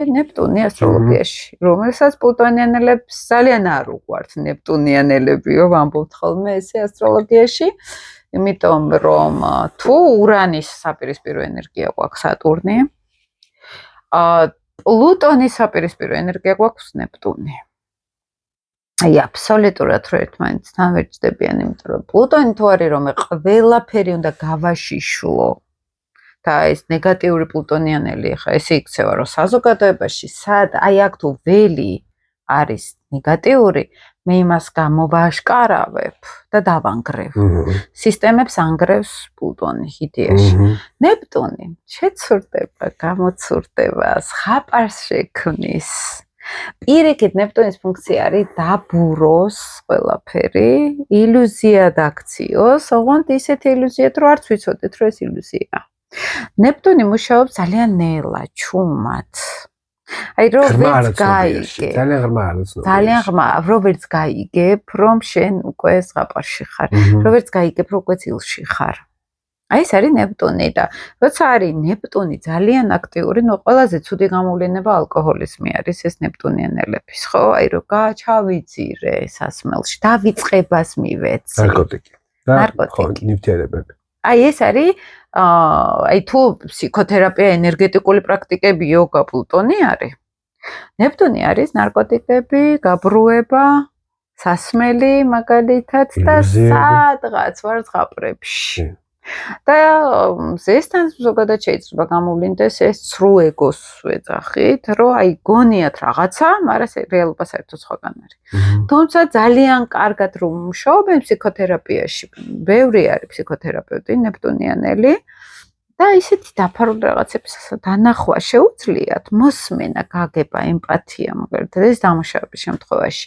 ნეპტუნი ასტროლოგიაში, რომელსაც პლუტონიანელებს ძალიან არ უყვართ ნეპტუნიანელებიო, ვამბობთ ხოლმე ესე ასტროლოგიაში, იმიტომ რომ თუ ურანის საპირისპირო ენერგია გვაქვს სატურნი, პლუტონის საპირისპირო ენერგია გვაქვს ნეპტუნი. აი აბსოლუტურად რო ერთმანეთთან ვერ ჯდებიან, იმიტომ რომ პლუტონი თუ არის რომ ყველაფერი უნდა გავაშიშვლო და ეს ნეგატიური პლუტონიანელი ხა ესე იქცევა რომ საზოგადოებაში სად აი აქ თუ ველი არის ნეგატიური, მე იმას გამოვაშკარავებ და დავანგრევ. სისტემებს ანგრევს პლუტონი იდეაში. ნეპტუნი შეცურდება, გამოცურდება, ზღაპარს შექმნის. პირიქით ნეპტუნის ფუნქცია არის დაბუროს ყველაფერი, ილუზია დაქციოს, ოღონდ ისეთი ილუზიად რომ არც ვიცოდეთ რომ ეს ილუზიაა. ნეპტუნი მუშაობს ძალიან ნელა, ჩუმად. აი როგორც გაიგე. ძალიან ღრმა, როგორც გაიგებ, რომ შენ უკვე ზღაპარში ხარ, როგორც გაიგებ, რომ უკვე წილში ხარ. აი ეს არის ნეპტუნი და როცა არის ნეპტუნი ძალიან აქტიური, ნუ ყველაზე ცუდი გამოვლენა ალკოჰოლიზმი არის ეს ნეპტუნიანელების, ხო? აი რომ ჩავიძირე სასმელში, დავიწყებას მივეცი. ნარკოტიკი. ნარკოტიკი. ნივთიერებები. აი ეს არის აი თუ ფსიქოთერაპია, ენერგეტიკული პრაქტიკები, იოგა, პლუტონი არის. ნეპტუნი არის ნარკოტიკები, გაბრუება, სასმელი მაგალითად და სადღაც ვარ ზღაპრებში. და ზესთან ზოგადად შეიძლება გამოვლინდეს ეს ცრუ ეგოს ვეძახით, რომ აი გონიათ რაღაცა, მაგრამ რეალობა საერთოდ სხვაგან არის. თუმცა ძალიან კარგად რომ მუშაობენ ფსიქოთერაპიაში, ბევრი არის ფსიქოთერაპევტი ნეპტუნიანელი და ისეთი დაფარული რაღაცების დანახვა შეუძლიათ, მოსმენა, გაგება, ემპათია, მაგალითად ეს დამუშავების შემთხვევაში.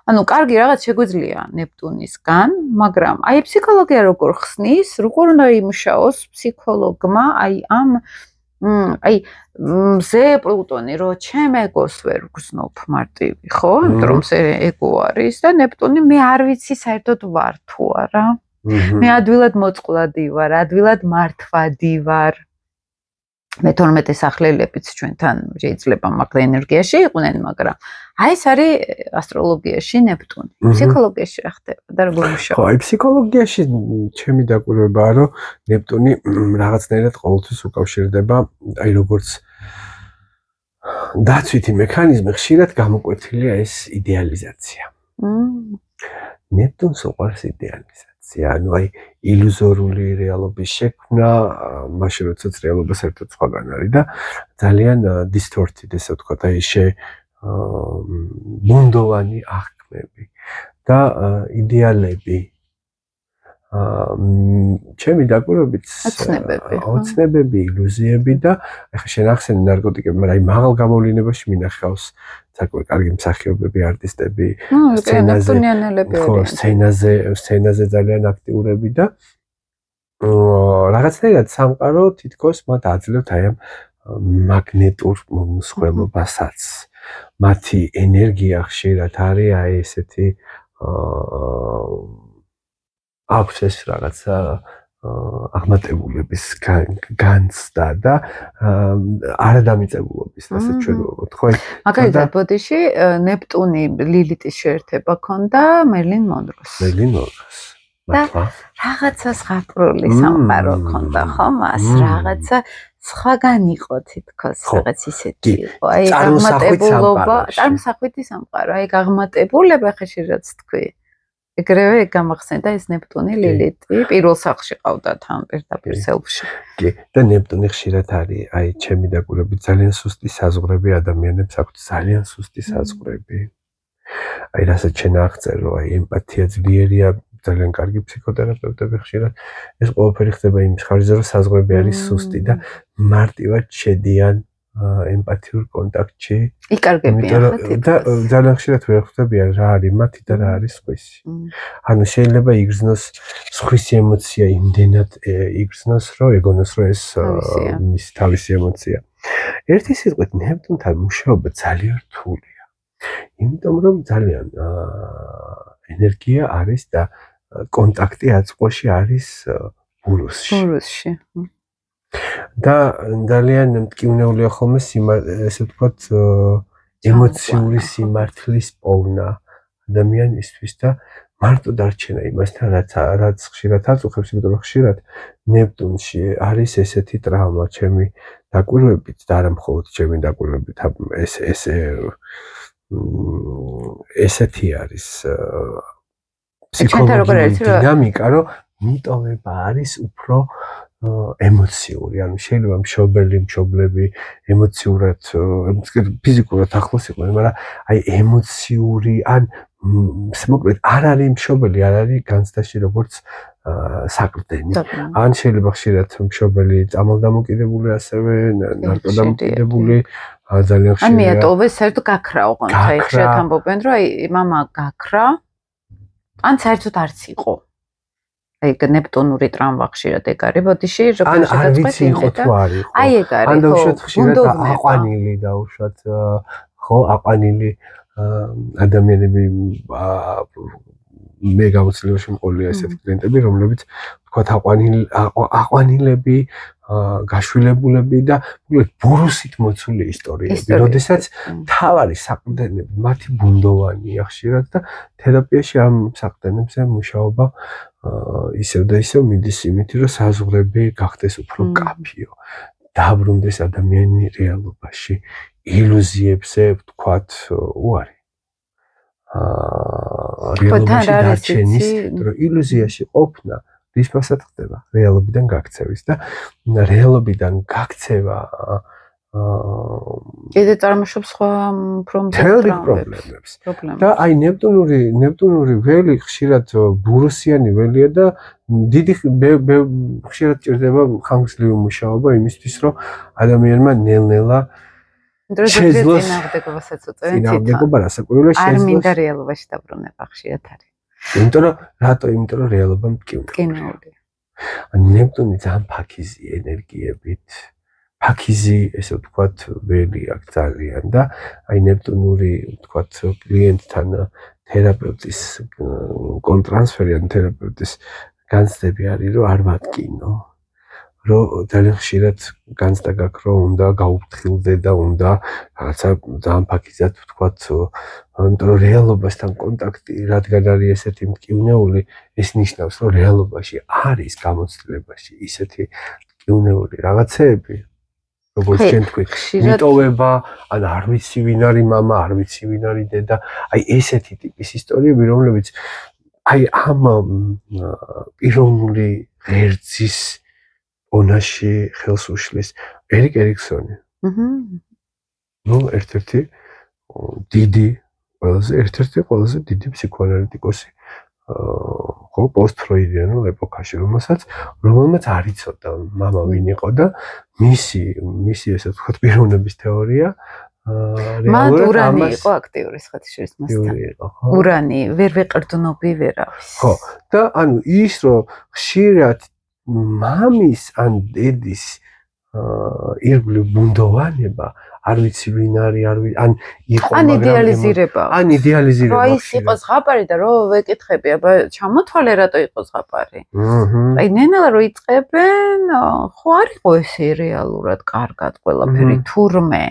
ანუ კარგი რაღაც შეგვიძლია ნეპტუნისგან, მაგრამ აი ფსიქოლოგია როგორ ხსნის, როგორ უნდა იმუშაოს ფსიქოლოგმა, აი ამ აი მზე პლუტონი რო ჩემ ეგოს ვერ გზნობ მარტივი, ხო? იმიტომ რომ ეს ეგო არის და ნეპტუნი მე არ ვიცი საერთოდ ვარ თუ არა. მე ადვილად მოწყვლადი ვარ, ადვილად მართვადი ვარ. მე 12 სახლებიც ჩვენთან შეიძლება მაგ ენერგიაში იყვნენ, მაგრამ აი ეს არის ასტროლოგიაში ნეპტუნი. ფსიქოლოგიაში რა ხდება და როგორ მუშაობს? ხო, აი ფსიქოლოგიაში ჩემი დაკვირვებაა, რომ ნეპტუნი რაღაცნაირად ყოველთვის უკავშირდება, აი როგორც დაცვითი მექანიზმი ხშირად გამოკვეთილია ეს იდეალიზაცია. ნეპტუნს უყვარს იდეალიზაცია. ანუ აი ილუზორული რეალობის შექმნა, მაშინ როდესაც რეალობა საერთოდ სხვაგან არის და ძალიან distorted, ესე ვთქვათ, აი ბუნდოვანი აღქმები და იდეალები. ჩემი დაკვირვებით ოცნებები, ილუზიები და ახლა შენ ახსენე ნარკოტიკები, მაგრამ აი მაღალ გამოვლენებაში მინახავს საკმაოდ კარგი მსახიობები, არტისტები, სცენაზე ძალიან აქტიურები და რაღაცნაირად სამყარო თითქოს მათ აძლევთ აი ამ მაგნეტურ მსხვერპლობასაც. მათი ენერგია ხშირად არის აი ესეთი აქვს ეს რაღაცა აღმატებულების განცდა და არადამიწებულობის, ასე ჩვენ ვთქვათ, ხო? მაგალითად, ბოდიში ნეპტუნი ლილიტის შეერთება ქონდა მერლინ მონროს. და რაღაცა ზღაპრული სამყარო ქონდა, ხო? მას რაღაცა სხვაგან იყო თითქოს, რაღაც ისეთი იყო. აი აღმატებულობა, წარმოსახვითი სამყარო, აი აღმატებულება ხეში რაც თქვი. ეგრევე გამახსენდა ეს ნეპტუნი ლილიტი პირველ სახლში ყავდა თან პირდაპირ სელფში. კი, და ნეპტუნი ხშირად არის, აი ჩემი დაკვირვებით ძალიან სუსტი საზღვრები ადამიანებს აქვთ ძალიან სუსტი საზღვრები. აი რასაც შენ აღწერო, აი ემპათია ძლიერია, ძალიან კარგი ფსიქოთერაპევტები ხშირად ეს ყველაფერი ხდება იმის ხარჯზე, რომ საზღვრები არის სუსტი და მარტივად შედიან ემპათიურ კონტაქტში. იკარგებიან და ძალიან ხშირად ვერ ხვდებიან რა არის მათი და რა არის სხვისი. ანუ შეიძლება იგრძნოს სხვისი ემოცია იმდენად იგრძნოს, რომ ეგონოს, რომ ეს მის თავისი ემოცია. ერთი სიტყვით ნეპტუნთან მუშაობა ძალიან რთულია. იმიტომ რომ ძალიან ენერგია არის და კონტაქტი აწყვოში არის ბურუსში. და ძალიან მტკივნეულია ხოლმე ესე ვთქვათ ემოციური სიმართლის პოვნა ადამიანისთვის და მარტო დარჩენა იმასთან რაც ხშირად აწუხებს, იმიტომ რომ ხშირად ნეპტუნში არის ესეთი ტრავმა, ჩემი დაკვირვებით და არა მხოლოდ ჩემი დაკვირვებით, ესეთი არის ფსიქოლოგიური დინამიკა, რომ მიტოვება არის უფრო ემოციური, ანუ შეიძლება მშობლები ემოციურად, ფიზიკურად ახლოს იყვნენ, მაგრამ აი ემოციური, ან მოკლედ არ არის მშობელი, არ არის განცდაში როგორც საყრდენი. ან შეიძლება ხშირად მშობელი წამალდამოკიდებული, ასევე ნარკოდამოკიდებული, ძალიან ხშირად. ან მიატოვეს საერთოდ გაქრა ოღონდ, აი ხშირად ამბობენ, რომ აი მამა გაქრა, ან საერთოდ არც იყო. აი ნეპტუნური ტრავმა ხშირად ეგ არის ბოდიში, როგორ შედაწყვეტინე და აი ეგ არის. ან დაუშვათ ხშირად აყვანილი დაუშვათ, ხო, აყვანილი ადამიანები მე გამოცდილებაში მყოლია ესეთი კლიენტები, რომლებიც თქვათ აყვანილები, გაშვილებულები და მოკლედ ბურუსით მოცული ისტორიები, როდესაც თავარი საყრდენები მათი ბუნდოვანია ხშირად და თერაპიაში ამ საყრდენებზე მუშაობა ისევ და ისევ მიდის იმით, რომ საზღვრები გახდეს უფრო კაფიო, დაბრუნდეს ადამიანი რეალობაში, ილუზიებზე ვთქვათ უარი. რეალობაში დარჩენის, რომ ილუზიაში ყოფნა რის ფასად ხდება? რეალობიდან გაქცევის და რეალობიდან გაქცევა კიდე წარმოშობს სხვა პრობლემებს. და აი ნეპტუნური ველი ხშირად ბურუსიანი ველია და დიდი ხშირად ჭირდება ხანგრძლივი მუშაობა იმისთვის, რომ ადამიანმა ნელ-ნელა შეძლოს წინააღმდეგობასაც უწევენ თვითონ. წინააღმდეგობა რასაკვირველია შეძლოს. არ მინდა რეალობაში დაბრუნება ხშირად არის. იმიტომ რომ რეალობა მტკივნეულია. ნეპტუნი ძალიან ფაქიზი ენერგიებით. ფაქიზი, ესე ვთქვათ, ველი აქვს ძალიან და აი ნეპტუნური, ვთქვათ, კლიენტთან თერაპევტის კონტრანსფერი ან თერაპევტის განცდები არის, რომ არ ვატკინო. რომ ძალიან ხშირად განცდა გაქვს, რომ უნდა გაუფრთხილდე და უნდა რაღაცა ძალიან ფაქიზად ვთქვათ, იმიტომ რომ რეალობასთან კონტაქტი, რადგან არის ესეთი მტკივნეული, ეს ნიშნავს, რომ რეალობაში არის გამოცდილებაში ისეთი მტკივნეული რაღაცეები, როგორც შენ თქვი, მიტოვება, ან არ ვიცი ვინ არის მამა, არ ვიცი ვინ არის დედა, აი ესეთი ტიპის ისტორიები, რომლებიც აი ამ პიროვნული ღერძის ონაში ხელს უშლის ერიკ ერიქსონი. ნუ ერთ-ერთი ყველაზე დიდი ფსიქოანალიტიკოსი ხო პოსტფროიდიანულ ეპოქაში, რომელმაც არ იცოდა მამა ვინ იყო და მისი ესე ვთქვათ პიროვნების თეორია მან ურანი იყო აქტიური ხათშორის მასთან. ურანი ვერ ვეყრდნობი ვერავის. ხო, და ანუ ის რომ ხშირად მამის ან დედის ირგვლივ ბუნდოვანება, არ ვიცი ვინ არის, ან იყო, ან იდეალიზირება. რომ ის იყო ზღაპარი და რომ ვეკითხები, აბა ჩამოთვალე რატო იყო ზღაპარი. აი ნელა რომ იწყებენ, ხო არ იყო ესე რეალურად კარგად ყველაფერი თურმე.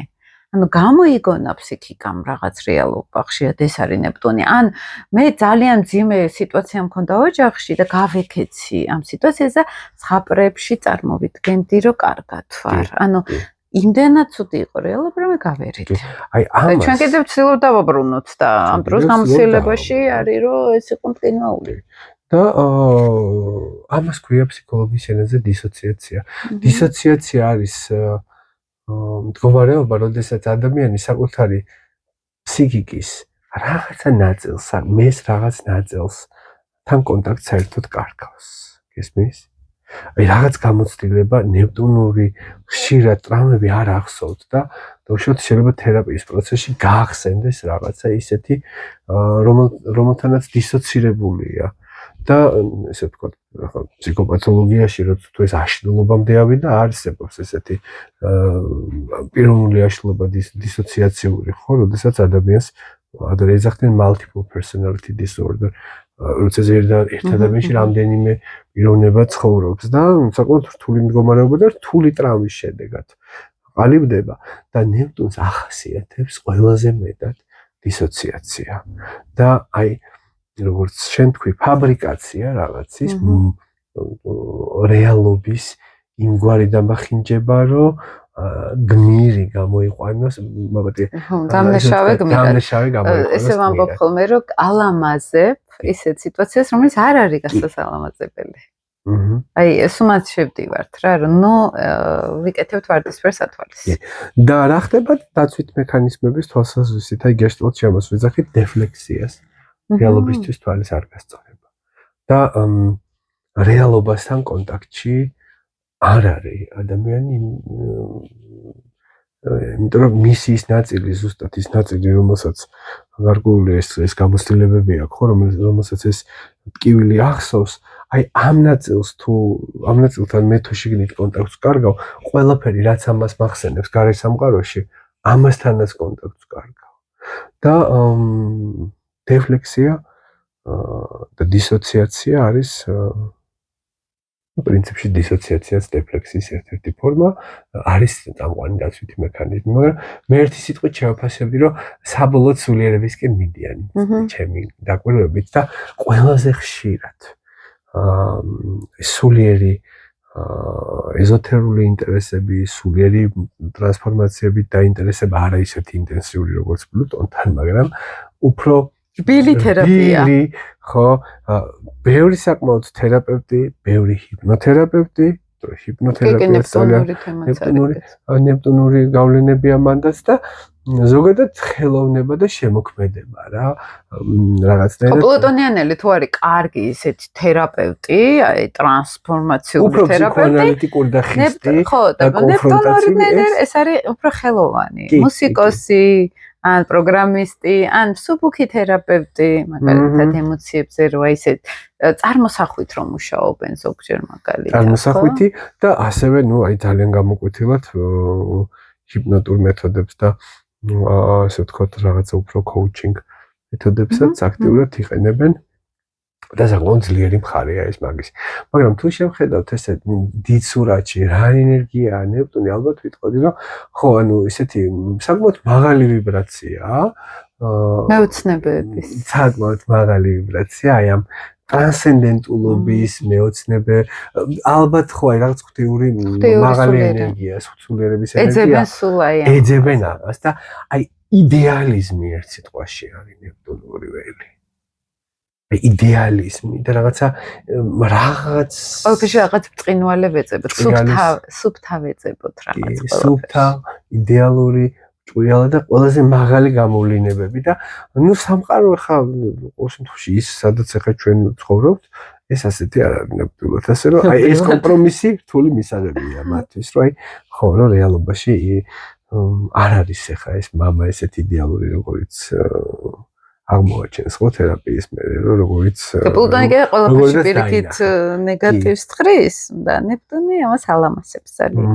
ანუ გამოიგონა ფსიქიკამ რაღაც რეალობა, ხშირად ეს არის ნეპტუნი. ან მე ძალიან მძიმე სიტუაცია მქონდა ოჯახში და გავეკეცი ამ სიტუაციაზე, ზღაპრებში წარმოვიდგენდი, რომ კარგად ვარ. ანუ იმდენად ცუდი იყო რეალობა, რომ მე გავერიდე. აი ამას ჩვენ კიდევ ვცდილობ დავაბრუნოთ და ამ დროს გამოცდილებაში არის, რომ ეს იყო მტკივნეული. და ამას ქვია ფსიქოლოგიის ენაზე დისოციაცია. დისოციაცია არის მდგომარეობა, როდესაც ადამიანი საკუთარი ფსიქიკის რაღაცა ნაწილს, მეს რაღაც ნაწილს თან კონტაქტს საერთოდ კარგავს. გესმის? აი რაღაც გამოცდილება ნეპტუნური ხშირად ტრავმები არ ახსოვთ და უშუალოდ შეიძლება თერაპიის პროცესში გაახსენდეს რაღაცა ისეთი, რომელთანაც დისოცირებულია. და ესე ვთქვათ, ახლა ფსიქოპათოლოგიაში როცა თუ ეს აშლილობამდე ავიდა, არსებობს ესეთი პიროვნული აშლილობა დისოციაციური, ხო, როდესაც ადამიანს ეძახდნენ multiple personality disorder, როცა ერთ ადამიანში რამდენიმე პიროვნება ცხოვრობს და საკმაოდ რთული მდგომარეობა და რთული ტრამვის შედეგად ყალიბდება და ნეპტუნს ახასიათებს ყველაზე მეტად დისოციაცია და აი როგორც შენ თქვი ფაბრიკაცია რაღაცის რეალობის იმგვარი დამახინჯება რომ გმირი გამოიყვანოს მაგათი დამნაშავე გმირი გამოიყვანოს ესე ვამბობ ხოლმე რომ ალამაზებ ისეთ სიტუაციას რომელიც არ არის გასასალამაზებელი აი სუმად შევდივართ რა რომ ნუ ვიკეთებთ ვარდისფერ სათვალის და რა ხდება დაცვით მექანიზმების თვალსაზრისით აი გეშტალტში ამას ვეძახით დეფლექსიას რეალობისთვის თვალის არ გასწორება და რეალობასთან კონტაქტში არ არის ადამიანი იმიტომ რომ მისი ის ნაწილი ზუსტად ის ნაწილი რომელსაც გარკვეული ეს გამოცდილებები აქვს ხო რომელსაც ეს ტკივილი ახსოვს აი ამ ნაწილთან მე თუ შიგნით კონტაქტს ვკარგავ ყველაფერი რაც ამას მახსენებს გარე სამყაროში ამასთანაც კონტაქტს ვკარგავ და დეფლექსია და დისოციაცია არის პრინციპში დისოციაციაც დეფლექსიის ერთ-ერთი ფორმა არის წამყვანი დაცვითი მექანიზმი, მაგრამ მე ერთი სიტყვით შევაფასებდი, რომ საბოლოოდ სულიერებისკენ მიდიან ჩემი დაკვირვებით და ყველაზე ხშირად სულიერი ეზოთერული ინტერესები, სულიერი ტრანსფორმაციებით დაინტერესება არა ისეთი ინტენსიური როგორც პლუტონთან, მაგრამ უფრო ბილი თერაპია. ხო, ბევრი საკმაოდ თერაპევტი, ბევრი ჰიპნოთერაპევტი, ნეპტუნური გავლენებია მანდაც და ზოგადად ხელოვნება და შემოქმედება რა რაღაცნაირად პლუტონიანელი თუ არის კარგი ისეთი თერაპევტი, აი ტრანსფორმაციული თერაპევტი, უფრო ანალიტიკური და ხისტი ხო, და ნეპტუნური ეს არის უფრო ხელოვანი, მუსიკოსი ან პროგრამისტი, ან სუბუქი თერაპევტი, მაგალითად ემოციებზე რო ისეთ წარმოსახვით რომ მუშაობენ ზოგჯერ მაგალითად. წარმოსახვითი და ასევე, ნუ აი ძალიან გამოკვეთილად ჰიპნოტურ მეთოდებს და ასე ვთქვათ, რაღაცა უფრო coaching მეთოდებსაც აქტიურად იყენებენ. და საკმაოდ ძლიერი მხარეა ეს მაგის. მაგრამ თუ შევხედავთ ესე დიდ სურათში რა ენერგიაა ნეპტუნი, ალბათ ვიტყოდი, რომ ხო, ანუ ესეთი საკმაოდ მაღალი ვიბრაციაა. მეოცნებების. საკმაოდ მაღალი ვიბრაცია, აი ამ ტრანსცენდენტულობის მეოცნებე, ალბათ ხო, აი რაღაც ღვთიური მაღალი ენერგია, სულიერების ენერგია. ეძებენ ამას და აი იდეალიზმი ერთ სიტყვაში არის ნეპტუნური ველი. იდეალიზმი და რაღაცა ყველაფერში რაღაც ბრწყინვალე ვეწებოთ, სუფთა ვეწებოთ რაღაც ყველაფერში. სუფთა, იდეალური, ჭვიალა და ყველაზე მაღალი გამოვლინებები და ნუ სამყარო ხა ყოველ შემთხვევაში ის სადაც ახლა ჩვენ ცხოვრობთ, ეს ასეთი არ არის ნეპტუნურად, ასე რომ აი ეს კომპრომისი რთული მისაღებია მათთვის, რომ აი ხო, რომ რეალობაში არ არის ახლა ეს მამა ესეთი იდეალური როგორც აღმოაჩენს ხო თერაპიის მერე რომ როგორიც პლუტონი კი ყველაფერში პირიქით ნეგატივს თხრის და ნეპტუნი ამას ალამასებს ძალიან.